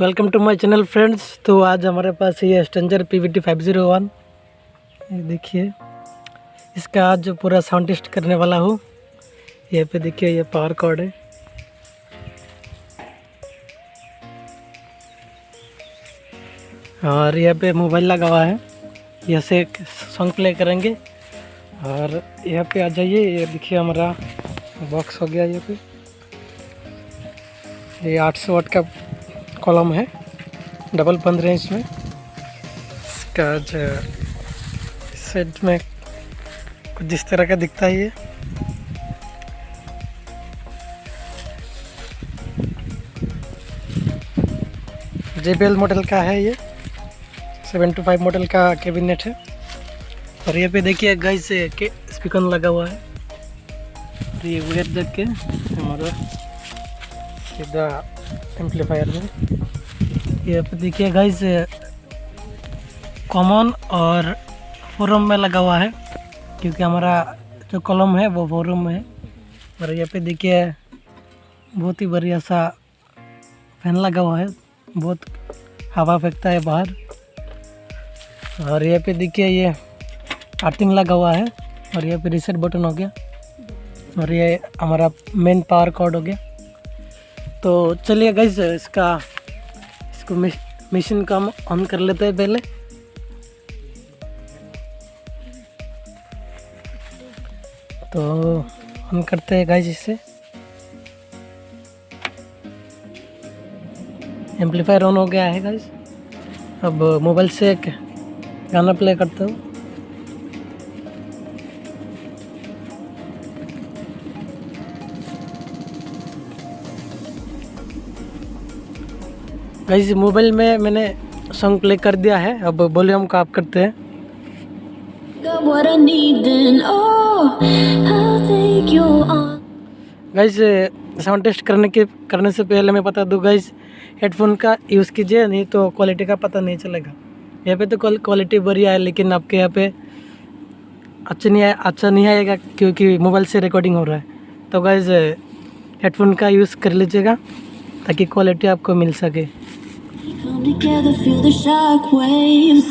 Welcome to my channel friends. तो आज हमारे पास ये स्ट्रेंजर PVT 501, ये देखिए, इसका आज पूरा साउंड टेस्ट करने वाला हूँ। यहाँ पे देखिए, ये पावर कॉर्ड है और यहाँ पे मोबाइल लगा हुआ है। यहाँ से एक सॉन्ग प्ले करेंगे और यहाँ पे आ जाइए। ये देखिए, हमारा बॉक्स हो गया। यहाँ पे ये 800 वाट का कॉलम है, डबल 15 इंच में। इसका जो सेट में कुछ जिस तरह का दिखता है, ये JBL मॉडल का है। ये 725 मॉडल का कैबिनेट है। और ये पे देखिए गाइस के स्पीकर लगा हुआ है। और ये वेट देख के हमारा सीधा एम्पलीफायर में। ये पे देखिए गाइस, कॉमन और फोरम में लगा हुआ है, क्योंकि हमारा जो कॉलम है वो फोरम में है। और ये पे देखिए, बहुत ही बढ़िया सा फैन लगा हुआ है, बहुत हवा फेंकता है बाहर। और ये पे देखिए, ये अर्थिंग लगा हुआ है। और ये पे रीसेट बटन हो गया। और ये हमारा मेन पावर कॉर्ड हो गया। तो चलिए गाइस, इसको मशीन का हम ऑन कर लेते हैं पहले। तो ऑन करते हैं गाइस इसे। एम्पलीफायर ऑन हो गया है गाइस। अब मोबाइल से एक गाना प्ले करता हूँ। गाइस, मोबाइल में मैंने सॉन्ग प्ले कर दिया है। अब वॉल्यूम को आप करते हैं। गाइस, साउंड टेस्ट करने से पहले मैं बता दूँ गाइस, हेडफोन का यूज़ कीजिए, नहीं तो क्वालिटी का पता नहीं चलेगा। यहाँ पे तो क्वालिटी बढ़िया है, लेकिन आपके यहाँ पे अच्छा नहीं आएगा, क्योंकि मोबाइल से रिकॉर्डिंग हो रहा है। तो गाइस, हेडफोन का यूज़ कर लीजिएगा ताकि क्वालिटी आपको मिल सके। Come together, feel the shock waves.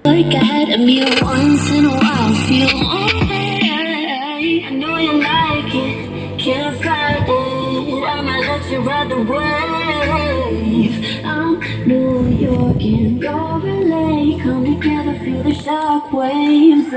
Like I had a meal once in a while, feel alright. I know you like it, can't fight it. I might let you ride the wave. I'm New York and you're LA. Come together, feel the shock waves.